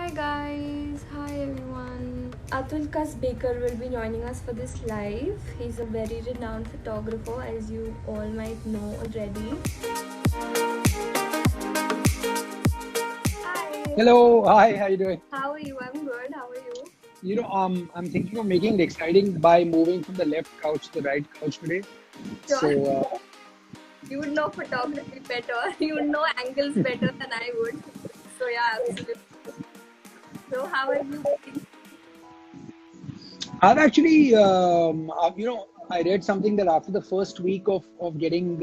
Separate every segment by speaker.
Speaker 1: Hi guys, hi everyone. Atul Kas Baker will be joining us for this live. He's a very renowned photographer, as you all might know already. Hi,
Speaker 2: Hello, hi, how you doing?
Speaker 1: how are you? I'm good. How are you?
Speaker 2: I'm thinking of making it exciting by moving from the left couch to the right couch today. So,
Speaker 1: Sure, you would know photography better. You would know angles better than I would. So yeah, absolutely. So how are you been?
Speaker 2: I've actually, I read something that after the first week of getting,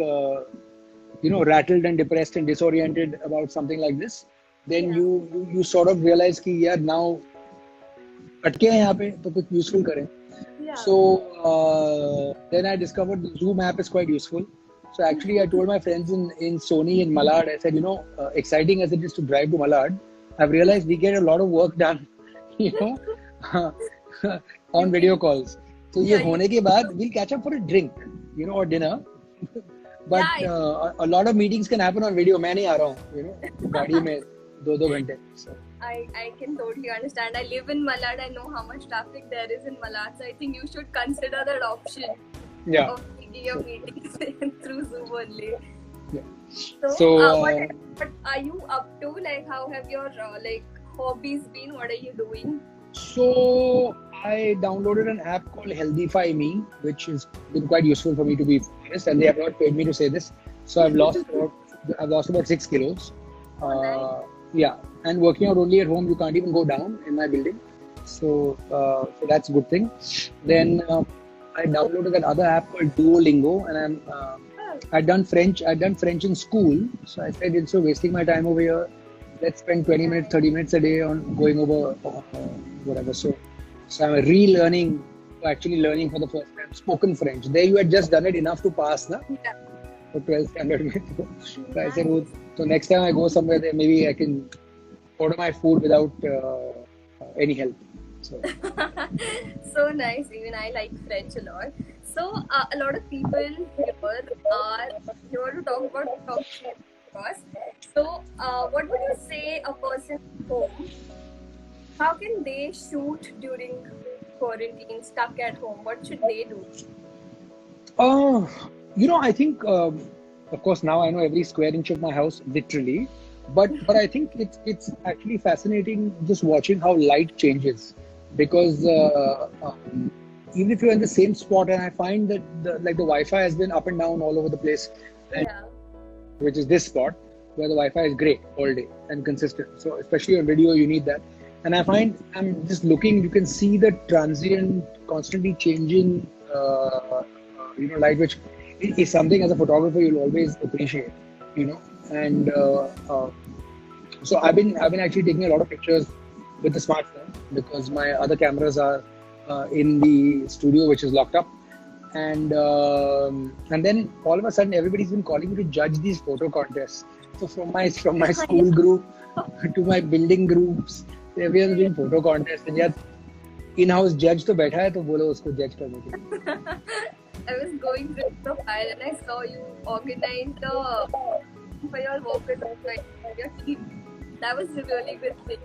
Speaker 2: rattled and depressed and disoriented about something like this, then
Speaker 1: Yeah,
Speaker 2: you sort of realize कि यार now अटके हैं यहाँ पे तो कुछ useful करें.
Speaker 1: yeah.
Speaker 2: So then I discovered the Zoom app is quite useful. So actually, I told my friends in Sony in Malad, I said, exciting as it is to drive to Malad, I've realized we get a lot of work done, you know,
Speaker 1: You
Speaker 2: on video
Speaker 1: can,
Speaker 2: calls. So ये
Speaker 1: yeah, you,
Speaker 2: होने के बाद we'll catch up for a drink, or dinner. But
Speaker 1: yeah.
Speaker 2: a lot of meetings can happen on video. मैं नहीं आ रहा हूँ, गाड़ी में 2-2 घंटे. So
Speaker 1: I can totally understand. I live in Malad. I know how much traffic there is in Malad. So I think you should consider that option
Speaker 2: yeah.
Speaker 1: of taking your meetings through Zoom only.
Speaker 2: Yeah.
Speaker 1: So,
Speaker 2: So
Speaker 1: what are you up to? Like, how have your hobbies been? What are you doing?
Speaker 2: So I downloaded an app called Healthify Me, which has been quite useful for me to be honest, and they have not paid me to say this. So I've lost about 6 kilos.
Speaker 1: Oh, nice.
Speaker 2: Yeah, and working out only at home, you can't even go down in my building. So that's a good thing. Then I downloaded that other app called Duolingo, and
Speaker 1: Oh,
Speaker 2: I'd done French. I'd done French in school, so I said instead of wasting my time over here, let's spend 20 minutes, 30 minutes a day on going over whatever. So I'm relearning, actually learning for the first time spoken French. There you had just done it enough to pass, na?
Speaker 1: yeah.
Speaker 2: For 12th standard. So I said,
Speaker 1: Nice.
Speaker 2: oh, so next time I go somewhere there, maybe I can order my food without any help. So
Speaker 1: So nice. Even I like French a lot. So a lot of people here are here to talk about photography, of course. So what would you say a person at home? How can they shoot during quarantine, stuck at home? What should they do?
Speaker 2: Uh, I think, of course, now I know every square inch of my house, literally. But I think it's actually fascinating just watching how light changes, because even if you're in the same spot, and I find that the Wi-Fi has been up and down all over the place, and
Speaker 1: Yeah,
Speaker 2: which is this spot where the Wi-Fi is great all day and consistent. So especially on video, you need that. And I find I'm just looking, you can see the transient, constantly changing, light, which is something as a photographer you'll always appreciate, you know. And so I've been actually taking a lot of pictures with the smartphone because my other cameras are in the studio, which is locked up. And then all of a sudden everybody's been calling me to judge these photo contests. So from my school group to my building groups, everyone's doing photo contests, and yet in-house judge तो बैठा है तो बोलो उसको judge करने के लिए.
Speaker 1: I was going through the profile and I saw you organized for your work with your team. That was a really good thing.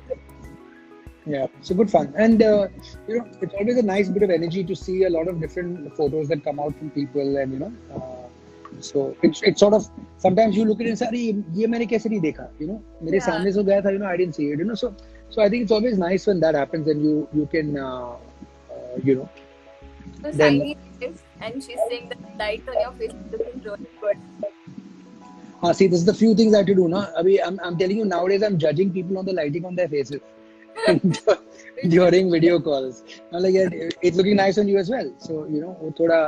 Speaker 2: Yeah, so good fun, and it's always a nice bit of energy to see a lot of different photos that come out from people, and so it's sort of sometimes you look at it and say, "अरे ये मैंने कैसे नहीं देखा?" मेरे
Speaker 1: Yeah.
Speaker 2: सामने से गया था, I didn't see it, So I think it's always nice when that happens, and you can
Speaker 1: So
Speaker 2: then
Speaker 1: Shiny is, and she's saying that the light on your face is looking really good.
Speaker 2: see, this is the few things I have to do now. I'm telling you, nowadays I'm judging people on the lighting on their faces during video calls. I'm like, yeah, it's looking nice on you as well. So वो थोड़ा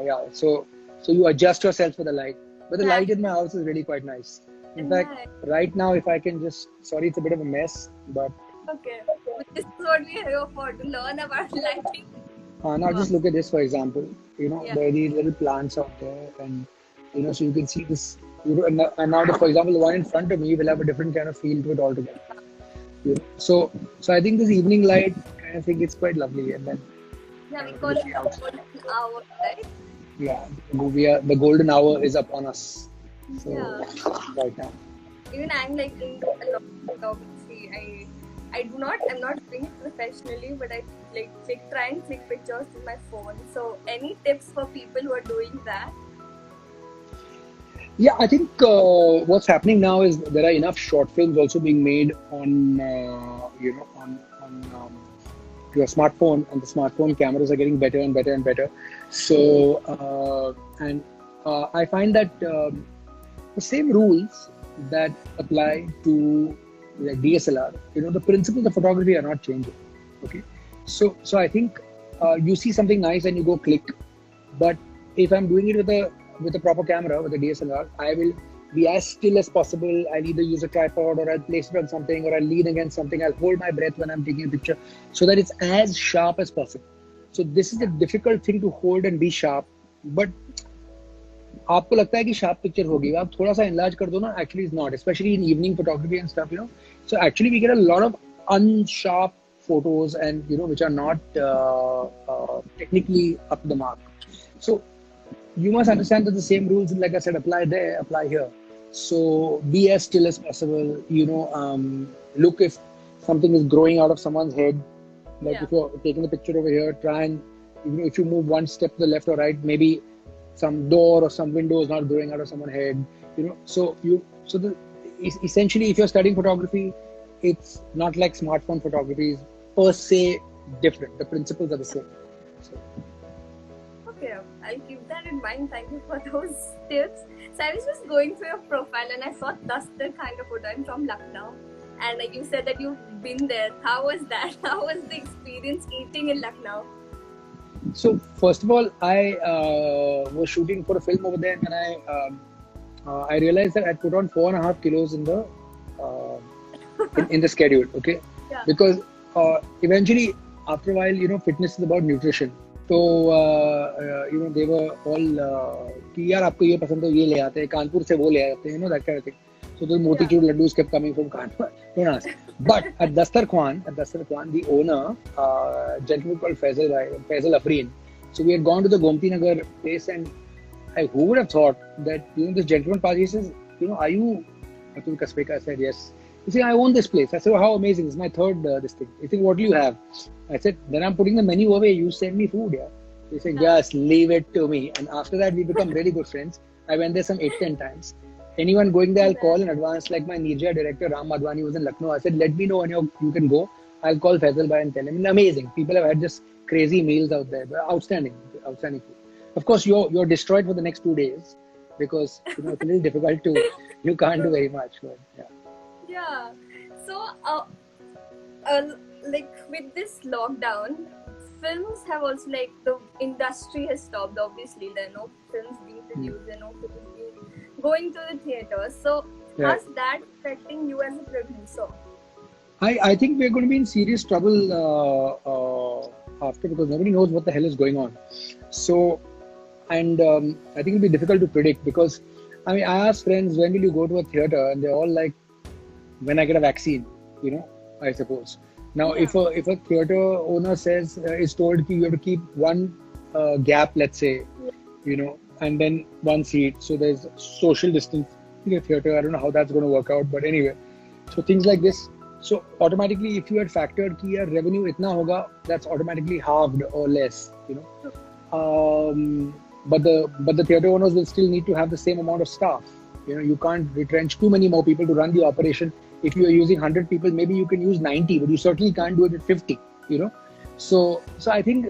Speaker 2: yeah. So you adjust yourself for the light, but the light in my house is really quite nice. In fact,
Speaker 1: Nice.
Speaker 2: right now, if I can just, sorry, it's a bit of a mess, but
Speaker 1: Okay. This is what we are here for, to learn about lighting.
Speaker 2: now just look at this, for example.
Speaker 1: Yeah.
Speaker 2: There are these little plants out there, and so you can see this. And now, for example, the one in front of me will have a different kind of feel to it altogether. So I think this evening light kind of thing is quite lovely, and then
Speaker 1: Yeah, we call it the golden hour, right?
Speaker 2: yeah, the golden hour is upon us. So
Speaker 1: Yeah.
Speaker 2: right now.
Speaker 1: Even I'm like into a lot of photography I do not. I'm not doing it professionally, but I like try and click pictures with my phone. So, any tips for people who are doing that?
Speaker 2: Yeah, I think what's happening now is there are enough short films also being made on your smartphone, and the smartphone cameras are getting better and better and better. So and I find that the same rules that apply to like DSLR, the principles of photography are not changing. Okay, so I think you see something nice and you go click, but if I'm doing it with a proper camera, with a DSLR, I will be as still as possible. I'll either use a tripod, or I'll place it on something, or I'll lean against something. I'll hold my breath when I'm taking a picture so that it's as sharp as possible. So this is a difficult thing to hold and be sharp. But आपको लगता है कि sharp picture होगी, आप थोड़ा सा enlarge कर दो ना, actually it's not, especially in evening photography and stuff. So actually we get a lot of unsharp photos, and which are not technically up to the mark. So you must understand that the same rules, like I said, apply there, apply here. So be as still as possible. Look if something is growing out of someone's head. Like if you're taking a picture over here, try and if you move one step to the left or right, maybe some door or some window is not growing out of someone's head. Essentially, if you're studying photography, it's not like smartphone photography is per se different. The principles are the same. So.
Speaker 1: Okay, I'll keep that in mind. Thank you for those tips. So I was just going through your profile and I saw Dastar Khan ka photo. I'm from Lucknow, and like you said that you've been there. How was that? How was the experience eating in Lucknow?
Speaker 2: So first of all, I was shooting for a film over there, and I realized that I put on 4.5 kilos in the in the schedule. Okay, because eventually after a while, fitness is about nutrition. So they were all कि यार आपको ये पसंद है, ये ले आते हैं, कानपुर से वो ले आते हैं, that kind of thing. So the motichur laddus kept coming from Kanpur. Don't ask. But at Dastar Khan, the owner, gentleman called Faisal Afreen. So we had gone to the Gomti Nagar place, and who would have thought that this gentleman Paji says, are you Atul Kaspeka? I said yes. He said, I own this place. I said, oh, how amazing! It's my third this thing. He said, what do you have? I said, then I'm putting the menu away. You send me food, yeah. He said, just leave it to me. And after that, we become really good friends. I went there some 8-10 times. Anyone going there, I'll call in advance. Like my Nirja director, Ram Madhwani, was in Lucknow. I said, let me know when you can go. I'll call Faisal Bhai and tell him. Amazing. People have had just crazy meals out there. Outstanding food. Of course, you're destroyed for the next 2 days because it's a little difficult to, you can't do very much. But, yeah.
Speaker 1: Yeah. So, like with this lockdown, films have also, like, the industry has stopped. Obviously, there are no films being produced, there are no films being going to the theaters. So, how's that affecting you as a producer?
Speaker 2: I think we're going to be in serious trouble after, because nobody knows what the hell is going on. So, and I think it'll be difficult to predict, because I asked friends, when will you go to a theater? And they're all like, when I get a vaccine, I suppose. Now, if a theater owner says, is told that you have to keep one gap, let's say, and then one seat, so there's social distance in the theater. I don't know how that's going to work out, but anyway, so things like this. So automatically, if you had factored कि यार revenue इतना होगा, that's automatically halved or less, But the theater owners will still need to have the same amount of staff. You can't retrench too many more people to run the operation. If you are using 100 people, maybe you can use 90, but you certainly can't do it with 50. So I think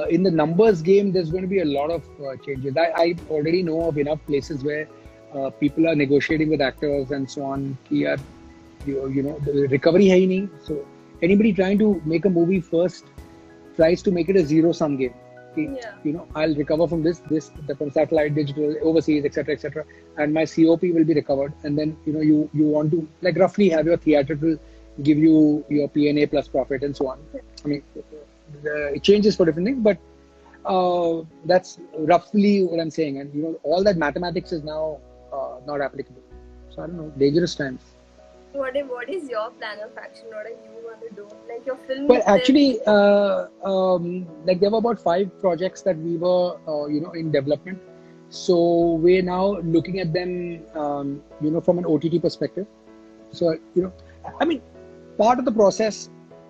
Speaker 2: in the numbers game, there's going to be a lot of changes. I already know of enough places where people are negotiating with actors and so on. कि the recovery hai hi nahi. So anybody trying to make a movie first tries to make it a zero-sum game. I'll recover from this from satellite, digital, overseas, etc., and my COP will be recovered. And then you want to like roughly have your theatrical give you your P&A plus profit and so on. It changes for different things, but that's roughly what I'm saying. And all that mathematics is now not applicable. So I don't know, dangerous times.
Speaker 1: What is your plan of action? What are you going to do? Like your film?
Speaker 2: Well, actually, like there were about 5 projects that we were, in development. So we're now looking at them, from an OTT perspective. So, part of the process.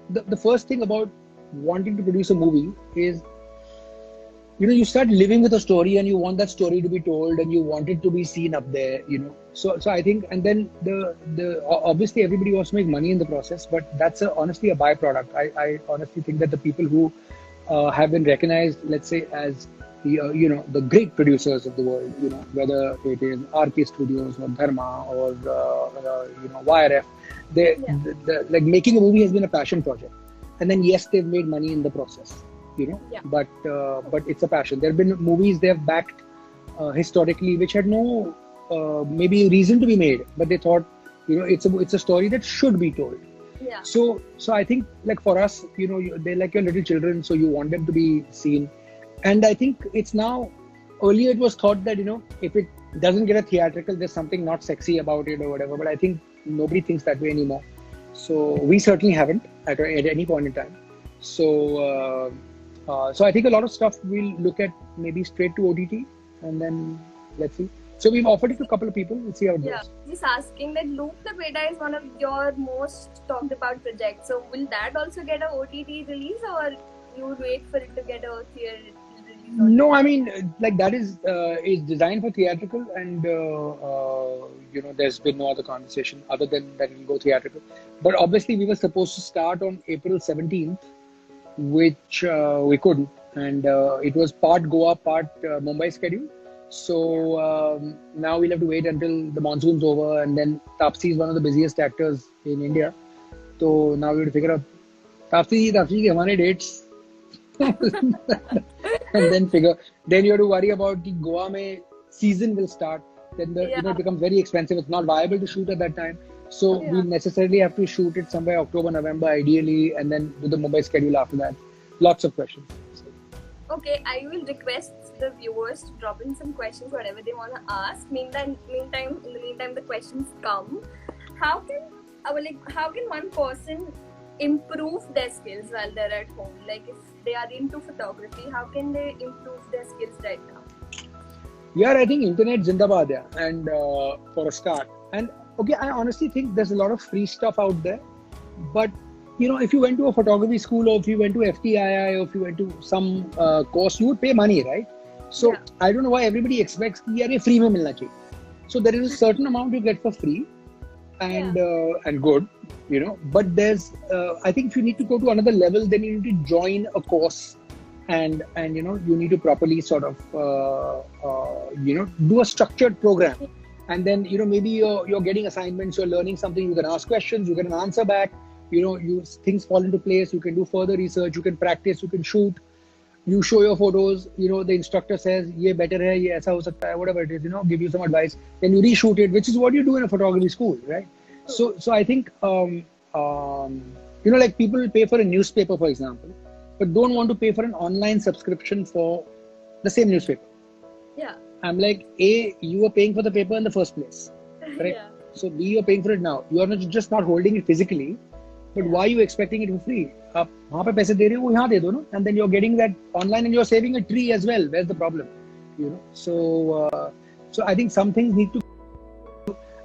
Speaker 2: The first thing about wanting to produce a movie is, you start living with a story and you want that story to be told and you want it to be seen up there, so I think, and then the obviously everybody wants to make money in the process, but that's honestly a byproduct. I honestly think that the people who have been recognized, let's say, as the great producers of the world, whether it is RK Studios or Dharma or YRF,
Speaker 1: Yeah.
Speaker 2: like making a movie has been a passion project, and then yes, they've made money in the process,
Speaker 1: Yeah.
Speaker 2: but it's a passion. There have been movies they have backed historically which had no maybe reason to be made, but they thought, it's a story that should be told.
Speaker 1: Yeah.
Speaker 2: So I think, like, for us, they're like your little children, so you want them to be seen. And I think it's now, earlier it was thought that, if it doesn't get a theatrical, there's something not sexy about it or whatever. But I think nobody thinks that way anymore. So we certainly haven't at any point in time. So I think a lot of stuff we'll look at maybe straight to OTT, and then let's see. So we've offered it to a couple of people. We'll see how it
Speaker 1: Yeah,
Speaker 2: goes.
Speaker 1: just asking that Loop the Beta is one of your most talked about projects. So will that also get a OTT release, or you would wait for it to get a theater release?
Speaker 2: No, I mean, like, that is designed for theatrical, and there's been no other conversation other than that it will go theatrical. But obviously, we were supposed to start on April 17th, which we couldn't, and it was part Goa, part Mumbai schedule. So now we'll have to wait until the monsoon's over, and then Taapsee is one of the busiest actors in India. So now we have to figure out Taapsee ke hamare dates. And then you have to worry about the Goa mein season will start. Then it becomes very expensive. It's not viable to shoot at that time. So we necessarily have to shoot it somewhere October, November ideally, and then do the Mumbai schedule after that. Lots of questions. So.
Speaker 1: Okay, I will request the viewers to drop in some questions, whatever they want to ask. In the meantime, the questions come. How can one person improve their skills while they're at home? Like, if they are into photography, how can they improve their skills right now?
Speaker 2: Yeah, I think internet zindabad, yeah, and for a start. And okay, I honestly think there's a lot of free stuff out there, but if you went to a photography school, or if you went to FTII, or if you went to some course, you would pay money, right? So I don't know why everybody expects कि यार ये free में मिलना चाहिए. So there is a certain amount you get for free, and good, But there's I think if you need to go to another level, then you need to join a course, and you need to properly sort of do a structured program, and then maybe you're getting assignments, you're learning something, you can ask questions, you get an answer back. Things fall into place. You can do further research. You can practice. You can shoot. You show your photos. The instructor says, "Ye better hai, ye aisa ho sakta hai," whatever it is. Give you some advice. Then you reshoot it, which is what you do in a photography school, right? So I think like, people pay for a newspaper, for example, but don't want to pay for an online subscription for the same newspaper.
Speaker 1: Yeah.
Speaker 2: I'm like, A, you were paying for the paper in the first place, correct?
Speaker 1: Yeah.
Speaker 2: So B, you're paying for it now. You are just not holding it physically. But why are you expecting it for free? आप वहाँ पे पैसे दे रहे हो, यहाँ दे दो, no? And then you're getting that online, and you're saving a tree as well. Where's the problem? So I think some things need to.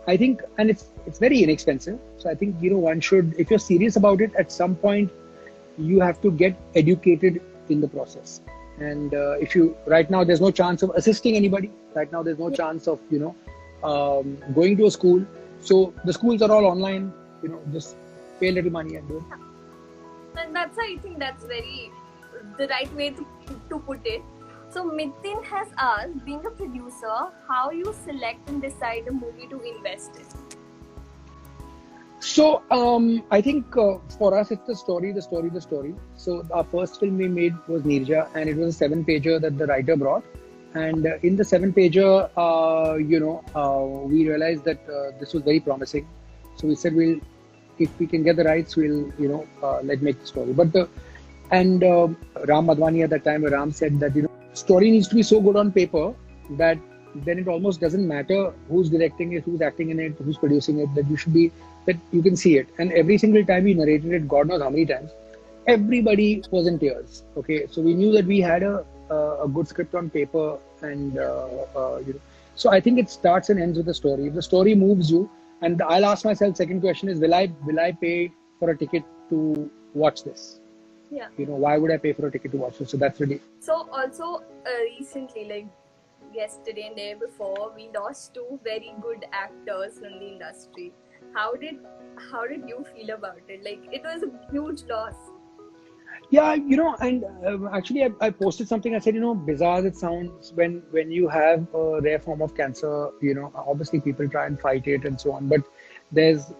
Speaker 2: I think, and it's very inexpensive. So I think one should, if you're serious about it, at some point, you have to get educated in the process. And if you right now, there's no chance of assisting anybody. Right now, there's no chance of going to a school. So the schools are all online. Just pay a little money and do it.
Speaker 1: And I think that's very the right way to put it. So Mithun has asked, being a producer, how you select and decide a movie to invest in?
Speaker 2: So I think for us, it's the story. So our first film we made was Neerja, and it was a 7-pager that the writer brought. And in the 7-pager, we realized that this was very promising. So we said, if we can get the rights, we'll let's make the story. But Ram Madhwani at that time, Ram said that story needs to be so good on paper that then it almost doesn't matter who's directing it, who's acting in it, who's producing it. That you can see it. And every single time we narrated it, God knows how many times, everybody was in tears. Okay, so we knew that we had a good script on paper, and so I think it starts and ends with the story. If the story moves you, and I'll ask myself, second question is, will I pay for a ticket to watch this?
Speaker 1: Yeah.
Speaker 2: Why would I pay for a ticket to watch this? So that's really.
Speaker 1: So also recently, like yesterday and day before, we lost two very good actors in the industry. How did you feel about it? Like, it was a huge loss.
Speaker 2: Yeah, and actually, I posted something. I said, bizarre as it sounds, when you have a rare form of cancer, obviously people try and fight it and so on. But there's,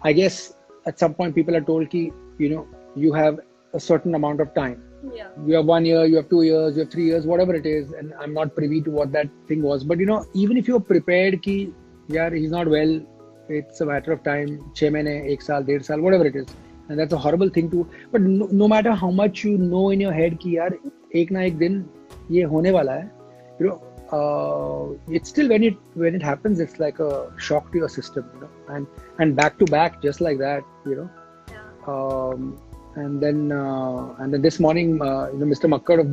Speaker 2: I guess at some point people are told ki, you have a certain amount of time.
Speaker 1: Yeah.
Speaker 2: You have 1 year, you have 2 years, you have 3 years, whatever it is. And I'm not privy to what that thing was. But, even if you're prepared ki, yeah, he's not well, it's a matter of time, 6 mahine, 1 saal, 1.5 saal, whatever it is. And that's a horrible thing to. But no matter how much you know in your head कि यार एक ना एक दिन ये होने वाला है, it's still when it happens, it's like a shock to your system, and back to back just like that,
Speaker 1: Yeah.
Speaker 2: and then this morning, Mr. Makkar of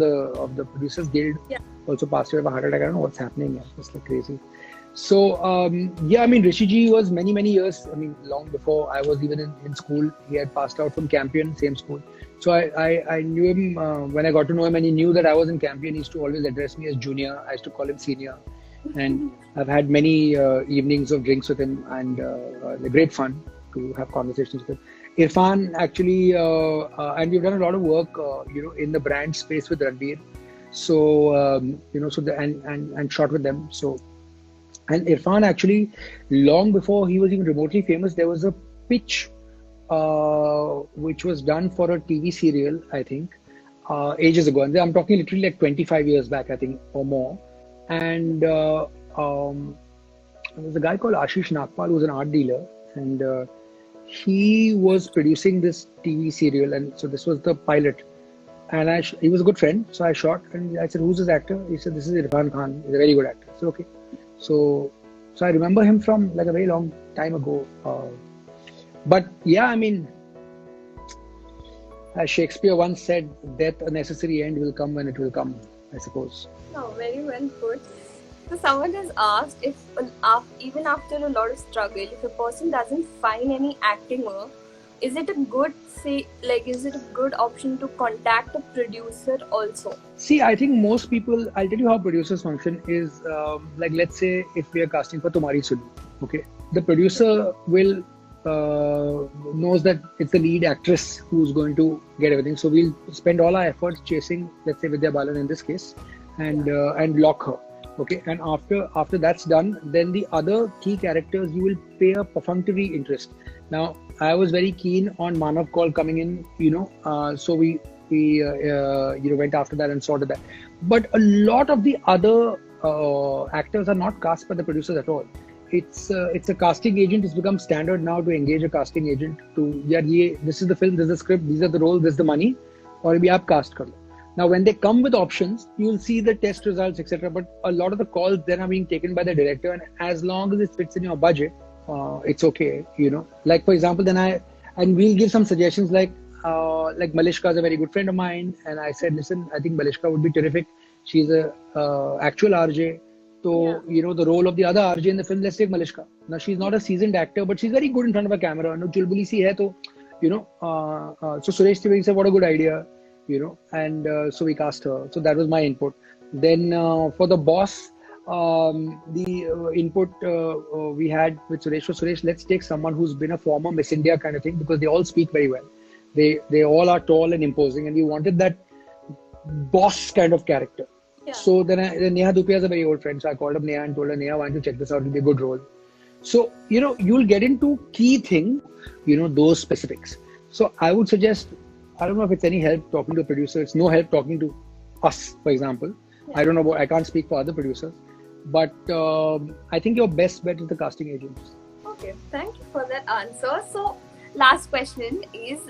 Speaker 2: the Producers Guild also passed away of a heart attack. I don't know what's happening. Yeah. It's like crazy. So yeah, I mean, Rishi Ji was many years. I mean, long before I was even in school. He had passed out from Campion, same school. So I knew him when I got to know him, and he knew that I was in Campion. He used to always address me as junior. I used to call him senior, and I've had many evenings of drinks with him, and they're great fun to have conversations with him. Irfan actually, and we've done a lot of work, in the brand space with Ranbir. So and shot with them. So. And Irfan actually, long before he was even remotely famous, there was a pitch which was done for a TV serial, I think, ages ago. And I'm talking literally like 25 years back, I think, or more. And there's a guy called Ashish Nagpal who was an art dealer. And he was producing this TV serial. And so this was the pilot. And he was a good friend. So I shot and I said, "Who's this actor?" He said, "This is Irfan Khan. He's a very good actor." So, okay. So I remember him from like a very long time ago. But yeah, I mean, as Shakespeare once said, "Death, a necessary end, will come when it will come," I suppose.
Speaker 1: Oh, very well put. So someone has asked if even after a lot of struggle, if a person doesn't find any acting work, is it a good option to contact a producer also?
Speaker 2: See, I think most people, I'll tell you how producers function is, like, let's say if we are casting for Tumhari Sulu, okay, the producer will knows that it's the lead actress who's going to get everything. So we'll spend all our efforts chasing, let's say, Vidya Balan in this case, and lock her. Okay, and after that's done, then the other key characters you will pay a perfunctory interest. Now, I was very keen on Manav Kaul coming in, so we went after that and sorted that. But a lot of the other actors are not cast by the producers at all. It's a casting agent. It's become standard now to engage a casting agent to, this is the film, this is the script, these are the roles, this is the money, or maybe aap cast kar lo. Now, when they come with options, you'll see the test results, etc. But a lot of the calls then are being taken by the director, and as long as it fits in your budget, it's okay, Like, for example, and we'll give some suggestions like Malishka is a very good friend of mine, and I said, listen, I think Malishka would be terrific. She's a actual RJ. So, the role of the other RJ in the film, let's take Malishka. Now, she's not a seasoned actor, but she's very good in front of a camera. No, chulbuli si hai to, so Suresh Trivedi said, what a good idea, and so we cast her. So that was my input. Then for the boss, the input we had with Suresh was, Suresh, let's take someone who's been a former Miss India kind of thing, because they all speak very well. They all are tall and imposing, and we wanted that boss kind of character. Yeah. So then Neha Dhupia is a very old friend, so I called up Neha and told her, Neha, why don't you check this out? It'll be a good role. So, you'll get into key thing, those specifics. So I would suggest, I don't know if it's any help talking to a producer. It's no help talking to us, for example. Yeah. I don't know, I can't speak for other producers. But I think your best bet is the casting agents.
Speaker 1: Okay, thank you for that answer. So, last question is,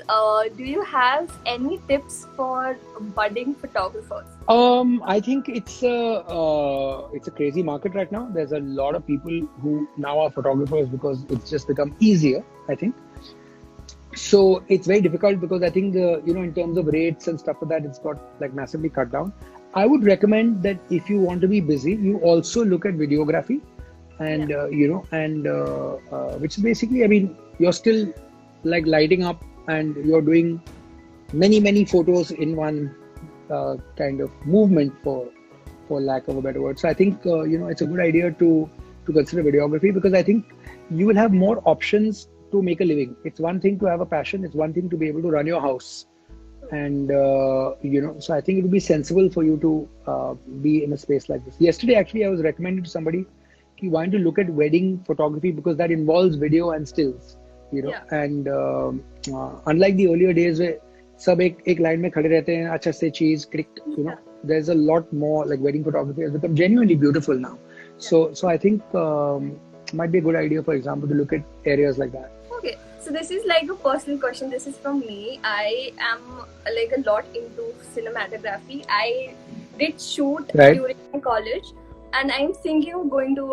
Speaker 1: do you have any tips for budding photographers?
Speaker 2: I think it's a crazy market right now. There's a lot of people who now are photographers because it's just become easier, I think. So it's very difficult because I think, in terms of rates and stuff like that, it's got like massively cut down. I would recommend that if you want to be busy, you also look at videography and, which is basically, I mean, you're still like lighting up, and you're doing many photos in one kind of movement, for lack of a better word. So I think it's a good idea to consider videography, because I think you will have more options to make a living. It's one thing to have a passion. It's one thing to be able to run your house, and so I think it would be sensible for you to be in a space like this. Yesterday, actually, I was recommended to somebody, you want to look at wedding photography, because that involves video and stills,
Speaker 1: Yeah.
Speaker 2: and unlike the earlier days where सब एक line में खड़े रहते हैं, अच्छा से चीज click, there's a lot more, like wedding photography has become genuinely beautiful now. So I think might be a good idea, for example, to look at areas like that.
Speaker 1: Okay, so this is like a personal question. This is from me. I am like a lot into cinematography. I did shoot
Speaker 2: Right.
Speaker 1: during my college, and I'm thinking of going to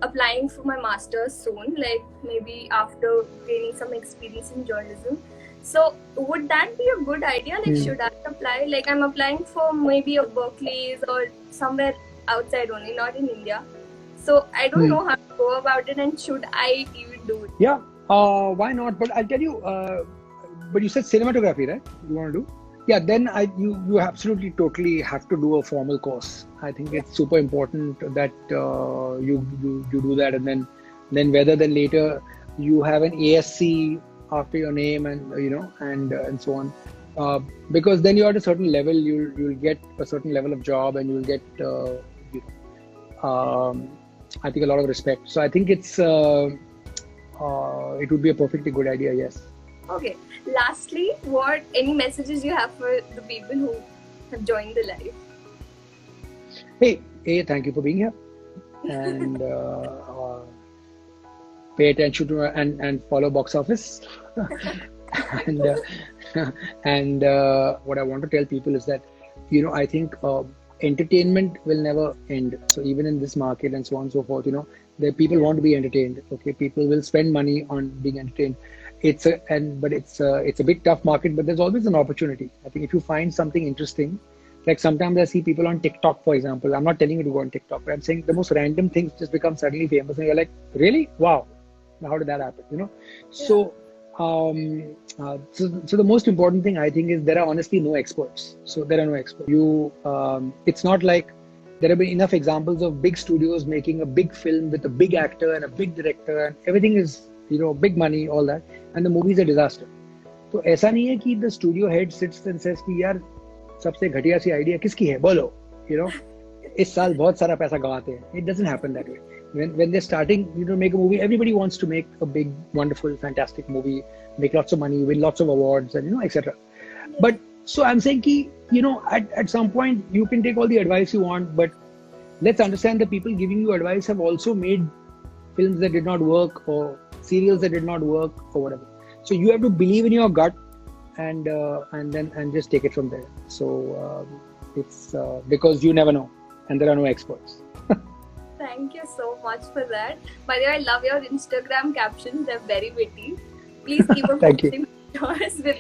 Speaker 1: applying for my master's soon, like maybe after gaining some experience in journalism. So would that be a good idea? Like, should I apply? Like, I'm applying for maybe a Berkeley's or somewhere outside only, not in India. So I don't know how to go about it, and should I even do it?
Speaker 2: Yeah, why not? But I'll tell you. But you said cinematography, right? You want to do? Yeah, then you absolutely totally have to do a formal course. I think it's super important that you do that, and then whether then later you have an ASC after your name, and and so on, because then you're at a certain level, you'll get a certain level of job, and you'll get I think a lot of respect. So I think it would be a perfectly good idea. Yes.
Speaker 1: Okay. Lastly, any messages you have for the people who have joined the live?
Speaker 2: Hey, thank you for being here, and pay attention to and follow box office. and what I want to tell people is that I think entertainment will never end. So even in this market and so on and so forth, the people want to be entertained. Okay, people will spend money on being entertained. It's a big tough market, but there's always an opportunity. I think if you find something interesting, like sometimes I see people on TikTok, for example. I'm not telling you to go on TikTok, but I'm saying the most random things just become suddenly famous, and you're like, really? Wow, how did that happen? So so the most important thing I think is there are honestly no experts. So there are no experts. It's not like there have been enough examples of big studios making a big film with a big actor and a big director, and everything is big money, all that, and the movie is a disaster. तो ऐसा नहीं है कि the studio head sits and says कि यार सबसे घटिया सी idea किसकी है बोलो, इस साल बहुत सारा पैसा गवाते हैं. It doesn't happen that way. When they're starting, to make a movie, everybody wants to make a big, wonderful, fantastic movie, make lots of money, win lots of awards, and etc. But so I'm saying ki, at some point you can take all the advice you want, but let's understand the people giving you advice have also made films that did not work, or serials that did not work, or whatever. So you have to believe in your gut, and just take it from there. So it's because you never know, and there are no experts.
Speaker 1: Thank you so much for that. By the way, I love your Instagram captions. They're very witty. Please keep on
Speaker 2: Thank you.
Speaker 1: posting yours with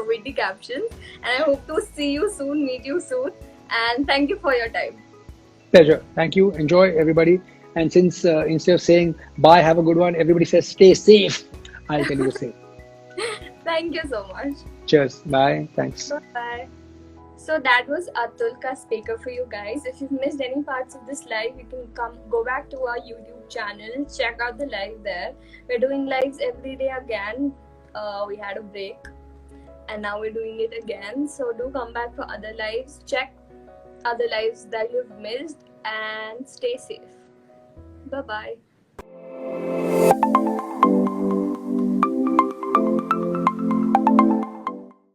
Speaker 1: witty captions. And I hope to see you soon, meet you soon. And thank you for your time.
Speaker 2: Pleasure. Thank you. Enjoy, everybody. And since instead of saying bye, have a good one, everybody says stay safe, I'll tell you to say.
Speaker 1: Thank you so much.
Speaker 2: Cheers. Bye. Thanks.
Speaker 1: Bye. So that was Atul ka speaker for you guys. If you've missed any parts of this live, you can go back to our YouTube channel, check out the live there. We're doing lives every day again. We had a break, and now we're doing it again. So do come back for other lives. Check other lives that you've missed, and stay safe. Bye-bye.